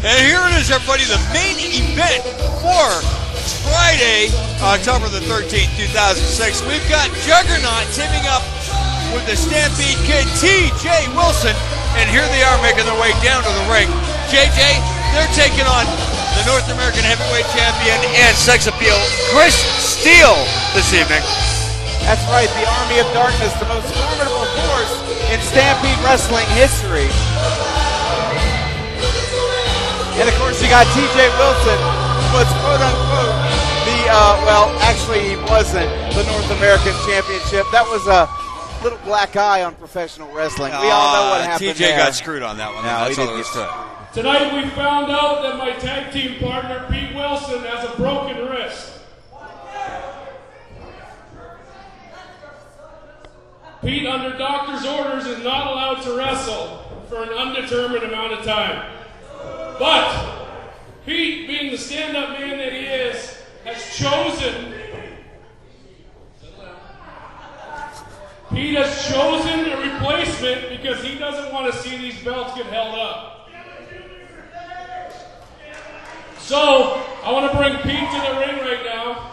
And here it is, everybody, the main event for Friday, October the 13th, 2006. We've got Juggernaut teaming up with the Stampede Kid, TJ Wilson, and here they are making their way down to the ring. JJ, they're taking on the North American Heavyweight Champion and sex appeal, Chris Steele, this evening. That's right, the Army of Darkness, the most formidable force in Stampede Wrestling history. And of course, you got TJ Wilson, who was quote unquote the, well, actually he wasn't the North American Championship. That was a little black eye on professional wrestling. We all know what happened TJ got screwed on that one. No, That's he all didn't there is to it. Tonight we found out that my tag team partner, Pete Wilson, has a broken wrist. Pete, under doctor's orders, is not allowed to wrestle for an undetermined amount of time. But Pete, being the stand-up man that he is, has chosen a replacement because he doesn't want to see these belts get held up. So, I want to bring Pete to the ring right now.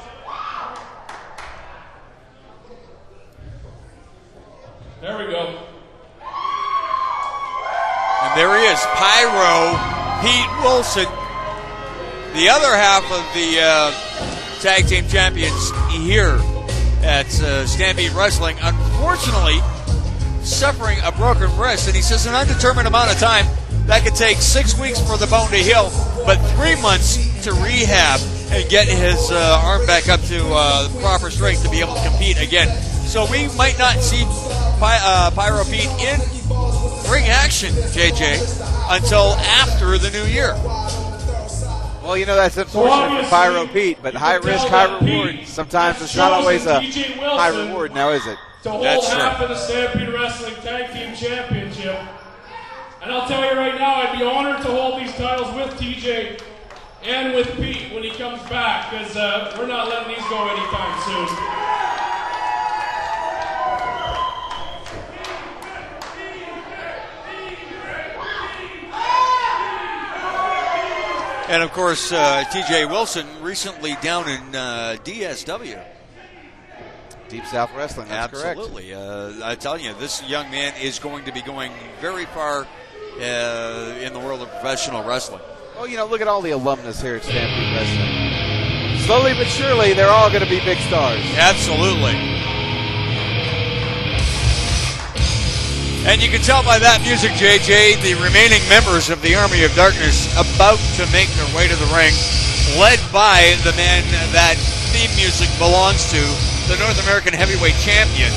There we go. And there he is, Pyro Pete Wilson, the other half of the tag team champions here at Stampede Wrestling. Unfortunately, suffering a broken wrist, and he says an undetermined amount of time. That could take 6 weeks for the bone to heal, but 3 months to rehab and get his arm back up to proper strength to be able to compete again. So we might not see Pyro Pete in ring action, JJ, until after the new year. Well, you know, that's unfortunate for Pyro Pete, but high risk, high reward. Sometimes it's not always a high reward, now is it? To hold half of the Stampede Wrestling Tag Team Championship. And I'll tell you right now, I'd be honored to hold these titles with TJ and with Pete when he comes back, because we're not letting these go anytime soon. And of course, TJ Wilson recently down in DSW. Deep South Wrestling, that's Absolutely. Correct. I tell you, this young man is going to be going very far in the world of professional wrestling. Well, you know, look at all the alumnus here at Stampede Wrestling. Slowly but surely, they're all going to be big stars. Absolutely. And you can tell by that music, JJ, the remaining members of the Army of Darkness about to make their way to the ring, led by the man that theme music belongs to, the North American Heavyweight Champion,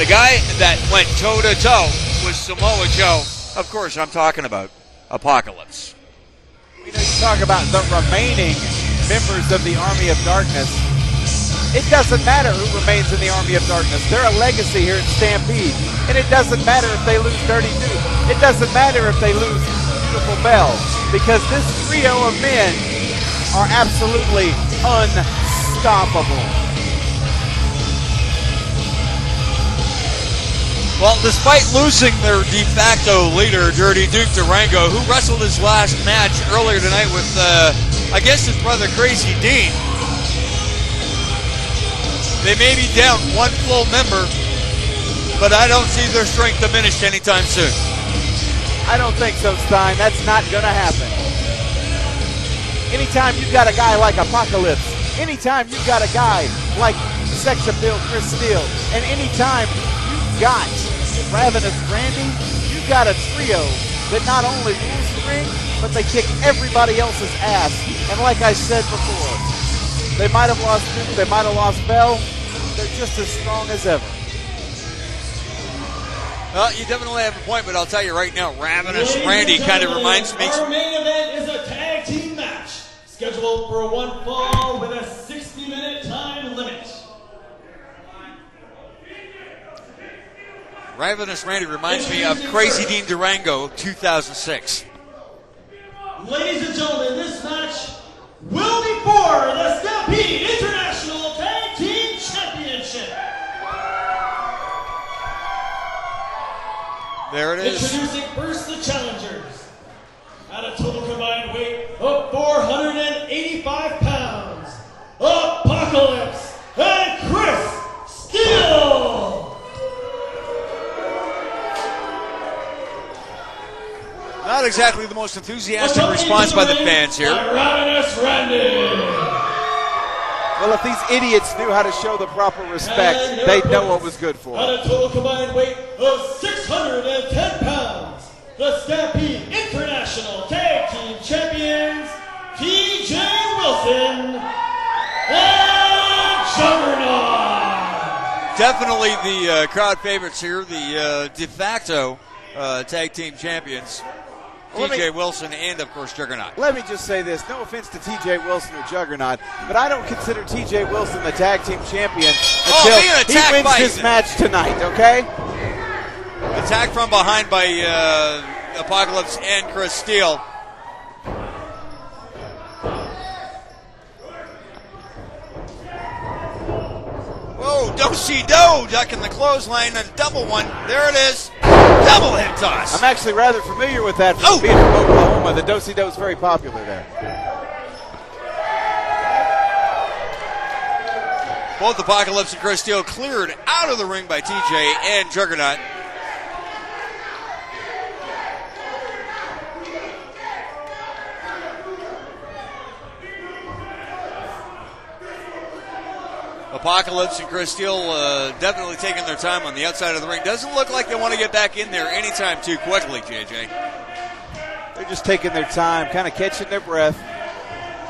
the guy that went toe-to-toe with Samoa Joe. Of course, I'm talking about Apocalypse. You know, you talk about the remaining members of the Army of Darkness. It doesn't matter who remains in the Army of Darkness. They're a legacy here at Stampede. And it doesn't matter if they lose Dirty Duke. It doesn't matter if they lose Beautiful Belle. Because this trio of men are absolutely unstoppable. Well, despite losing their de facto leader, Dirty Duke Durango, who wrestled his last match earlier tonight with, I guess, his brother Crazy Dean, they may be down one full member, but I don't see their strength diminished anytime soon. I don't think so, Stein. That's not going to happen. Anytime you've got a guy like Apocalypse, anytime you've got a guy like Sex Appeal Chris Steele, and anytime you've got Ravenous Randy, you've got a trio that not only rules the ring, but they kick everybody else's ass. And like I said before, they might have lost Duke, they might have lost Bell, they're just as strong as ever. Well, you definitely have a point, but I'll tell you right now, Ravenous Randy kind of reminds me. Our main event is a tag team match, scheduled for one fall with a 60-minute time limit. Ravenous Randy reminds me of Crazy Dean Durango, 2006. Ladies and gentlemen, this match will be for the Stampede International Tag Team Championship. There it is. Introducing first the challengers. at a total combined weight of 485 pounds, Apocalypse and Chris Steele. Not exactly the most enthusiastic response by the fans here. Ravenous Randy. Well, if these idiots knew how to show the proper respect, they'd know what was good for At them. a total combined weight of 610 pounds, the Stampede International Tag Team Champions, TJ Wilson and Juggernaut. Definitely the crowd favorites here, the de facto tag team champions, TJ Wilson and, of course, Juggernaut. Let me just say this. No offense to TJ Wilson or Juggernaut, but I don't consider TJ Wilson the tag team champion until he wins this match tonight, okay? Attacked from behind by Apocalypse and Chris Steele. Whoa, do-si-do, ducking the clothesline and double one. There it is. Double hit toss. I'm actually rather familiar with that from being from Oklahoma. The do-si-do is very popular there. Both Apocalypse and Chris Steele cleared out of the ring by TJ and Juggernaut. Apocalypse and Chris Steele definitely taking their time on the outside of the ring. Doesn't look like they want to get back in there anytime too quickly, JJ. They're just taking their time, kind of catching their breath,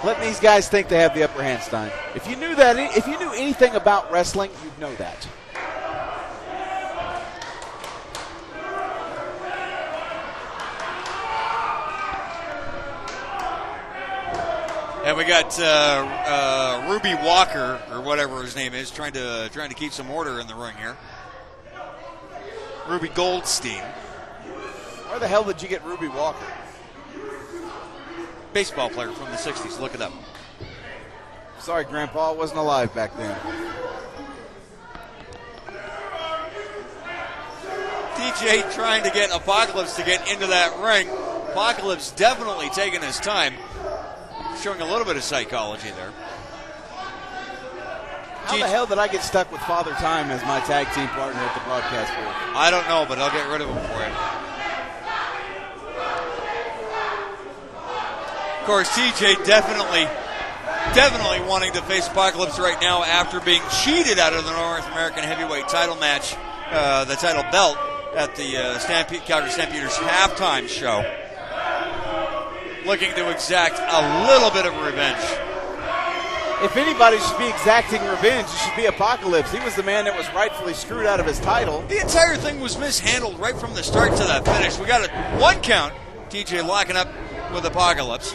letting these guys think they have the upper hand, Stein. If you knew that, if you knew anything about wrestling, you'd know that. And we got Ruby Walker, or whatever his name is, trying to keep some order in the ring here. Ruby Goldstein. Where the hell did you get Ruby Walker? Baseball player from the 60s. Look it up. Sorry, Grandpa, I wasn't alive back then. DJ trying to get Apocalypse to get into that ring. Apocalypse definitely taking his time. Showing a little bit of psychology there. How the hell did I get stuck with Father Time as my tag team partner at the broadcast booth? I don't know, but I'll get rid of him for you. Of course, TJ definitely wanting to face Apocalypse right now after being cheated out of the North American Heavyweight title match, the title belt at the Calgary Stampeders halftime show. Looking to exact a little bit of revenge. If anybody should be exacting revenge, it should be Apocalypse. He was the man that was rightfully screwed out of his title. The entire thing was mishandled right from the start to the finish. We got a one count, TJ locking up with Apocalypse.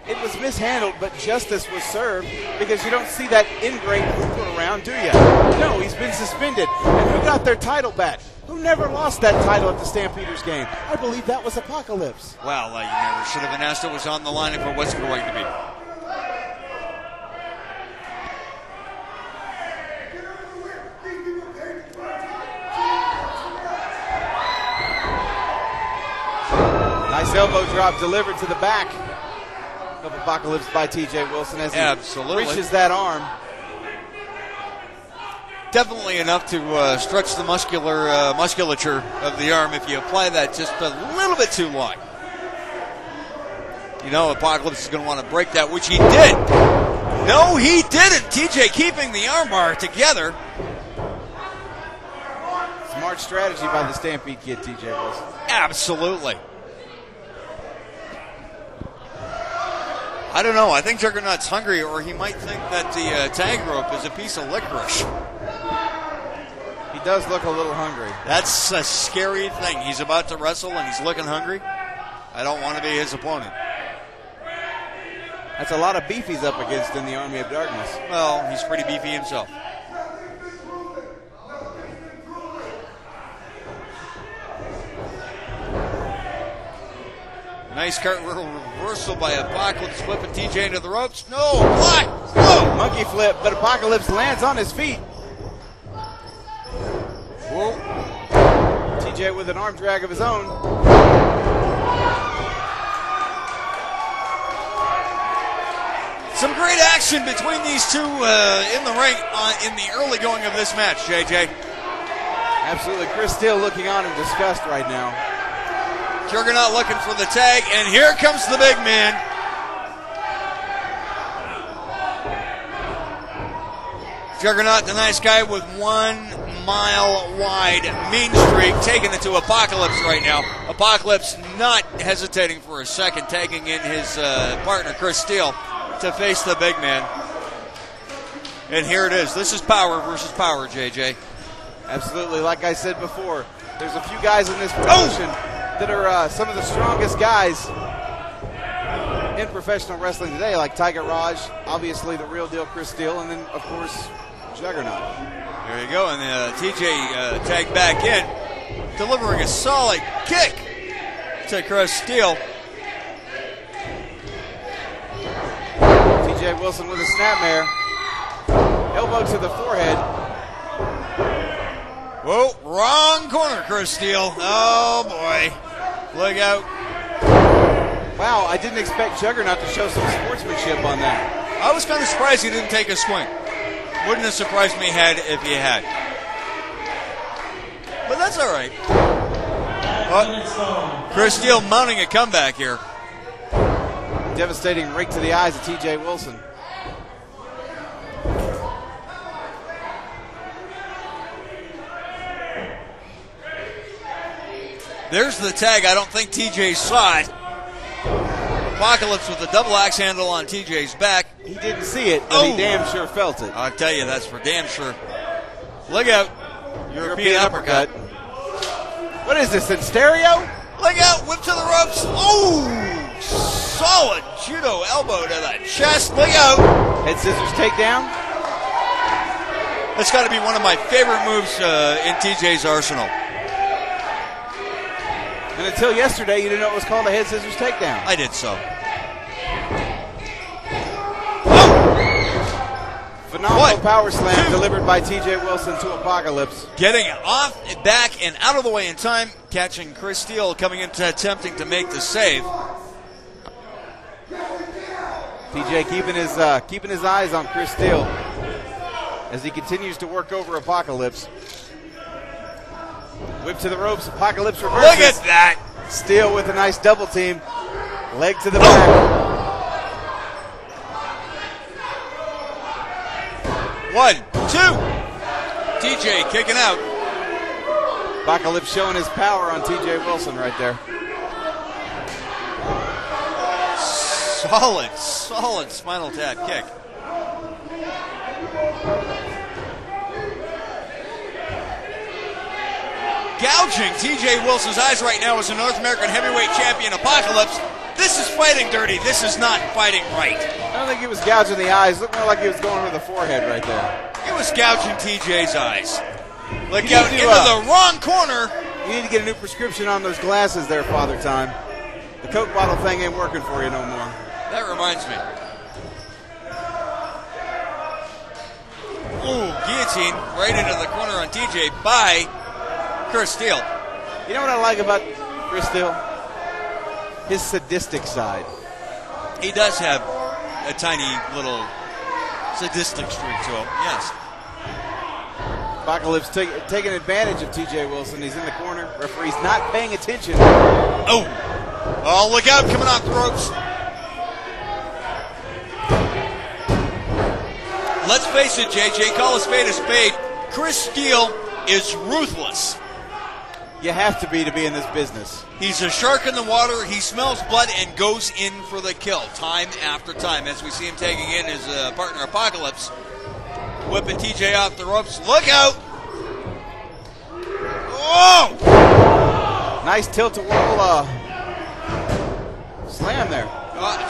It was mishandled, but justice was served because you don't see that ingrate Hooper around, do you? No, he's been suspended. And who got their title back? Who never lost that title at the Stampeders game? I believe that was Apocalypse. Well, you never should have been asked. It was on the line if it wasn't going to be. Nice elbow drop delivered to the back of Apocalypse by TJ Wilson as he reaches that arm. Definitely enough to stretch the musculature of the arm if you apply that just a little bit too long. You know Apocalypse is going to want to break that, which he did. No, he didn't. TJ keeping the armbar together. Smart strategy by the Stampede kid, TJ Wilson. Absolutely. I don't know. I think Juggernaut's hungry, or he might think that the tag rope is a piece of licorice. He does look a little hungry. That's a scary thing. He's about to wrestle, and he's looking hungry. I don't want to be his opponent. That's a lot of beef he's up against in the Army of Darkness. Well, he's pretty beefy himself. Nice cartwheel reversal by Apocalypse, flipping TJ into the ropes. No, why? Whoa! Monkey flip, but Apocalypse lands on his feet. Whoa. TJ with an arm drag of his own. Some great action between these two in the ring in the early going of this match, JJ. Absolutely. Chris Steele looking on in disgust right now. Juggernaut looking for the tag, and here comes the big man. Juggernaut, the nice guy with 1 mile wide mean streak, taking it to Apocalypse right now. Apocalypse not hesitating for a second, taking in his partner, Chris Steele, to face the big man. And here it is. This is power versus power, JJ. Absolutely. Like I said before, there's a few guys in this promotion that are some of the strongest guys in professional wrestling today, like Tiger Raj, obviously the real deal Chris Steele, and then, of course, Juggernaut. There you go, and TJ tagged back in, delivering a solid kick to Chris Steele. TJ Wilson with a snapmare. Elbow to the forehead. Whoa, wrong corner, Chris Steele. Oh, boy. Look out. Wow, I didn't expect Juggernaut to show some sportsmanship on that. I was kind of surprised he didn't take a swing. Wouldn't have surprised me if he had. But that's all right. Chris Steele mounting a comeback here. Devastating rake to the eyes of TJ Wilson. There's the tag. I don't think TJ saw it. Apocalypse with a double axe handle on TJ's back. He didn't see it, but he damn sure felt it. I'll tell you, that's for damn sure. Look out. European uppercut. What is this, in stereo? Look out. Whip to the ropes. Oh, solid judo elbow to the chest. Look out. Head scissors takedown. That's got to be one of my favorite moves in TJ's arsenal. And until yesterday, you didn't know it was called a head scissors takedown. I did so. Phenomenal power slam delivered by TJ Wilson to Apocalypse. Getting off, back, and out of the way in time. Catching Chris Steele coming into attempting to make the save. TJ keeping his eyes on Chris Steele as he continues to work over Apocalypse. Whip to the ropes, Apocalypse reverses. Look at that. Steele with a nice double team. Leg to the back. 1, 2. TJ kicking out. Apocalypse showing his power on TJ Wilson right there. Solid spinal tap kick. Gouging TJ Wilson's eyes right now as a North American heavyweight champion, Apocalypse. This is fighting dirty. This is not fighting right. I don't think he was gouging the eyes. Looked more like he was going for the forehead right there. He was gouging TJ's eyes. Look out into the wrong corner. You need to get a new prescription on those glasses there, Father Time. The Coke bottle thing ain't working for you no more. That reminds me. Ooh, guillotine right into the corner on TJ by Chris Steele. You know what I like about Chris Steele? His sadistic side. He does have a tiny little sadistic streak to him, yes. Apocalypse taking advantage of TJ Wilson. He's in the corner. Referee's not paying attention. Oh, look out, coming off the ropes. Let's face it, JJ, call a spade a spade. Chris Steele is ruthless. You have to be in this business. He's a shark in the water. He smells blood and goes in for the kill time after time. As we see him taking in his partner Apocalypse. Whipping TJ off the ropes. Look out! Oh! Nice tilt-a-whirl slam there.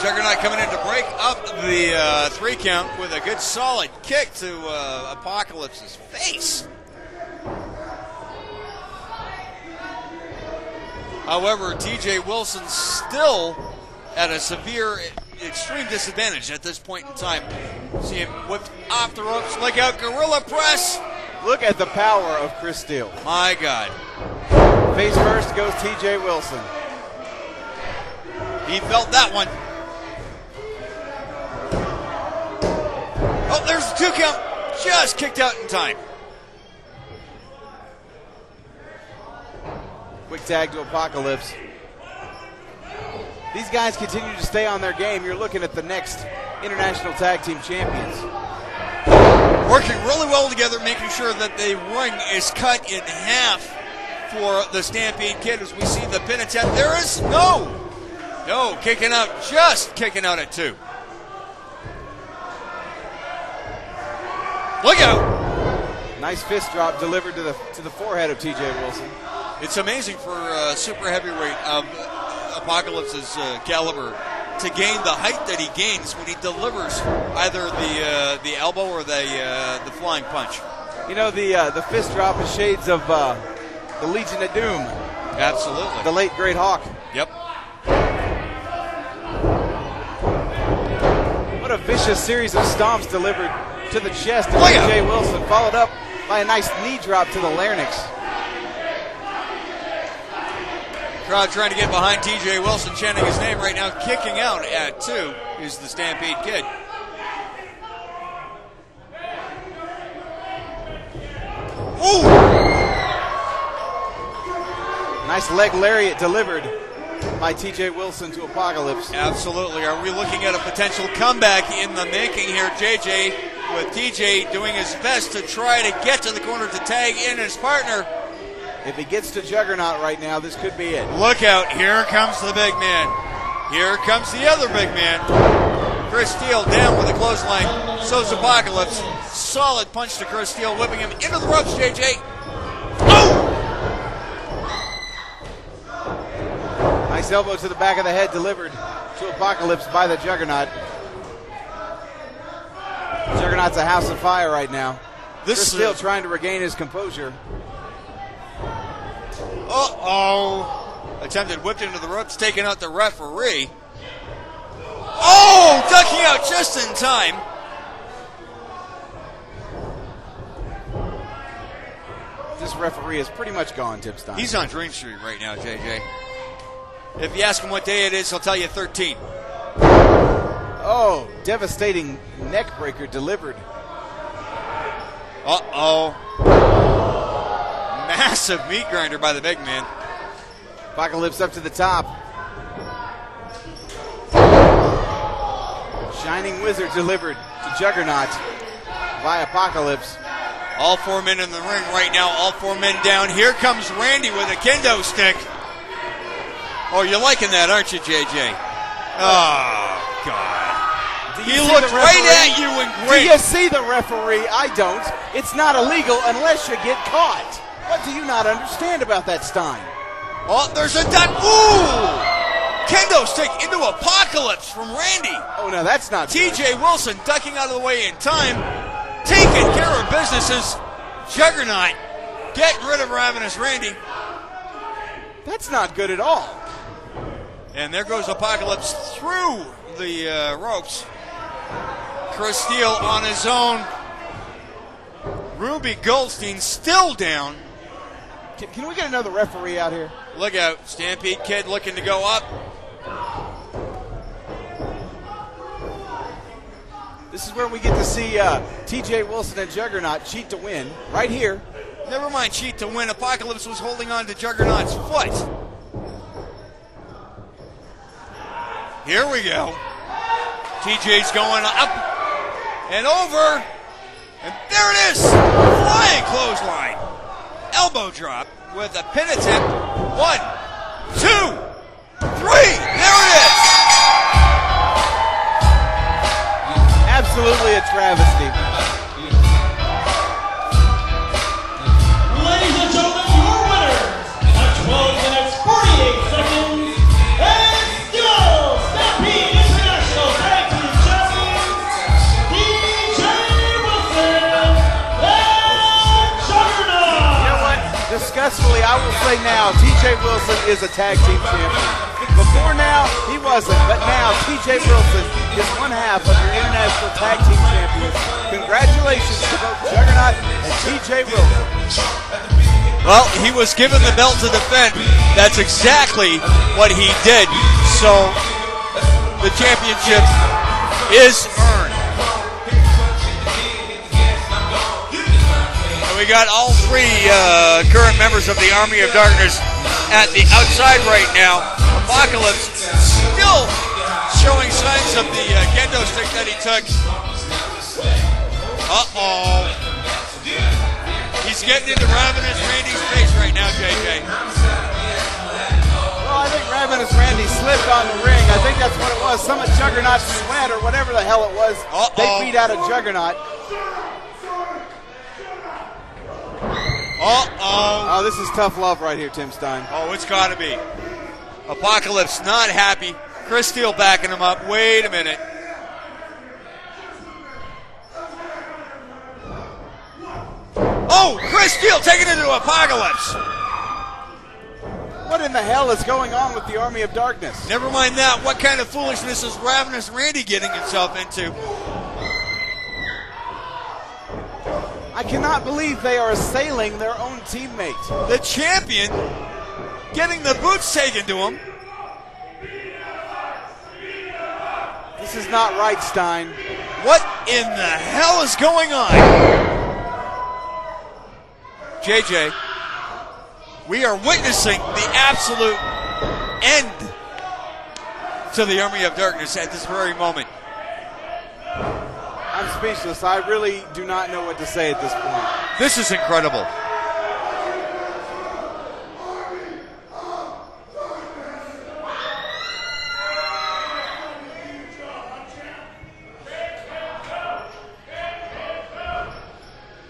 Juggernaut coming in to break up the 3 count with a good solid kick to Apocalypse's face. However, TJ Wilson still at a severe, extreme disadvantage at this point in time. See him whipped off the ropes. Look out, gorilla press. Look at the power of Chris Steele. My God. Face first goes TJ Wilson. He felt that one. Oh, there's the 2 count. Just kicked out in time. Quick tag to Apocalypse. These guys continue to stay on their game. You're looking at the next International Tag Team Champions. Working really well together, making sure that the ring is cut in half for the Stampede Kid as we see the pin attempt. There is no, kicking out, just kicking out at 2. Look out! Nice fist drop delivered to the forehead of TJ Wilson. It's amazing for a super heavyweight of Apocalypse's caliber to gain the height that he gains when he delivers either the elbow or the flying punch. You know, the fist drop is shades of the Legion of Doom. Absolutely. The late great Hawk. Yep. What a vicious series of stomps delivered to the chest of TJ Wilson, followed up by a nice knee drop to the larynx. Crowd trying to get behind TJ Wilson, chanting his name right now. Kicking out at 2 is the Stampede Kid. Ooh! Nice leg lariat delivered by TJ Wilson to Apocalypse. Absolutely. Are we looking at a potential comeback in the making here, JJ, with TJ doing his best to try to get to the corner to tag in his partner? If he gets to Juggernaut right now, this could be it. Look out. Here comes the big man. Here comes the other big man. Chris Steele down with a clothesline. So's Apocalypse. Solid punch to Chris Steele, whipping him into the ropes, JJ. Oh! Nice elbow to the back of the head delivered to Apocalypse by the Juggernaut. Juggernaut's a house of fire right now. Chris Steele trying to regain his composure. Uh-oh. Attempted whipped into the ropes, taking out the referee. Oh, ducking out just in time. This referee is pretty much gone, Tim Stein. He's on Dream Street right now, JJ. If you ask him what day it is, he'll tell you 13. Oh, devastating neck breaker delivered. Uh-oh. Massive meat grinder by the big man. Apocalypse up to the top. Shining Wizard delivered to Juggernaut by Apocalypse. All 4 men in the ring right now, all 4 men down. Here comes Randy with a kendo stick. Oh, you're liking that, aren't you, JJ? Oh, God. He looked right at you and Do you see the referee? I don't. It's not illegal unless you get caught. What do you not understand about that, Stein? Oh, there's a duck. Ooh! Kendo stick into Apocalypse from Randy. Oh, no, that's not TJ Wilson ducking out of the way in time. Taking care of businesses. Juggernaut getting rid of Ravenous Randy. That's not good at all. And there goes Apocalypse through the ropes. Chris Steele on his own. Ruby Goldstein still down. Can we get another referee out here? Look out. Stampede Kid looking to go up. This is where we get to see TJ Wilson and Juggernaut cheat to win. Right here. Never mind cheat to win. Apocalypse was holding on to Juggernaut's foot. Here we go. TJ's going up and over. And there it is. Flying clothesline. Elbow drop with a pin attempt. 1, 2, 3. There it is. Absolutely a travesty. Ladies and gentlemen, your winners at 12 minutes, 48 seconds, and still Stampede International Tag Team Champions, TJ Wilson and Juggernaut. You know what? Disgustfully, I will say now, TJ Wilson is a tag team champion. Before now, he wasn't, but now TJ Wilson is one half of your International Tag Team Champions. Congratulations to both Juggernaut and TJ Wilson. Well, he was given the belt to defend. That's exactly what he did. So the championship is earned. We got all three current members of the Army of Darkness at the outside right now. Apocalypse still showing signs of the kendo stick that he took. Uh-oh. He's getting into Ravenous Randy's face right now, JJ. Well, I think Ravenous Randy slipped on the ring. I think that's what it was. Some of Juggernaut's sweat or whatever the hell it was. They beat out a Juggernaut. Oh, this is tough love right here, Tim Stein. Oh, it's got to be. Apocalypse not happy. Chris Steele backing him up. Wait a minute. Oh, Chris Steele taking it to Apocalypse. What in the hell is going on with the Army of Darkness? Never mind that. What kind of foolishness is Ravenous Randy getting himself into? I cannot believe they are assailing their own teammate. The champion getting the boots taken to him. This is not right, Stein. What in the hell is going on? JJ, we are witnessing the absolute end to the Army of Darkness at this very moment. I'm speechless. I really do not know what to say at this point. This is incredible.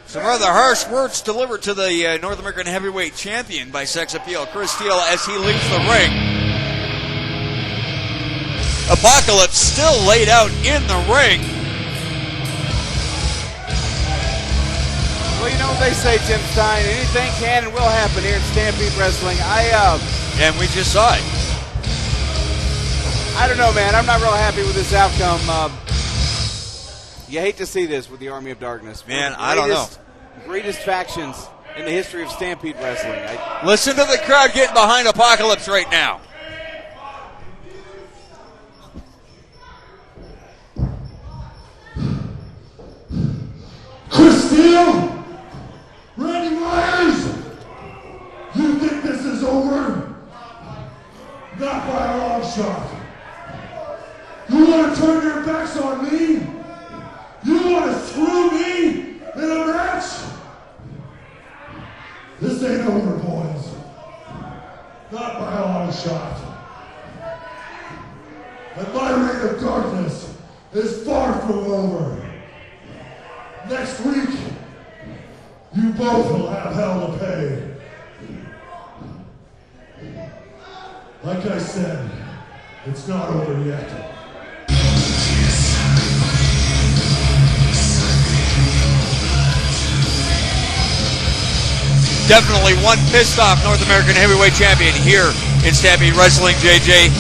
Some rather harsh words delivered to the North American Heavyweight Champion by Sex Appeal Chris Steele as he leaves the ring. Apocalypse still laid out in the ring. Well, you know what they say, Tim Stein. Anything can and will happen here in Stampede Wrestling. And we just saw it. I don't know, man. I'm not real happy with this outcome. You hate to see this with the Army of Darkness. Man, I don't know. Greatest factions in the history of Stampede Wrestling. Listen to the crowd getting behind Apocalypse right now. Chris Steele! Randy Myers! You think this is over? Not by a long shot. You want to turn your backs on me? You want to screw me in a match? This ain't over, boys. Not by a long shot. And my reign of darkness is far from over. Next week, you both will have hell to pay. Like I said, it's not over yet. Definitely one pissed off North American Heavyweight Champion here in Stampede Wrestling, JJ.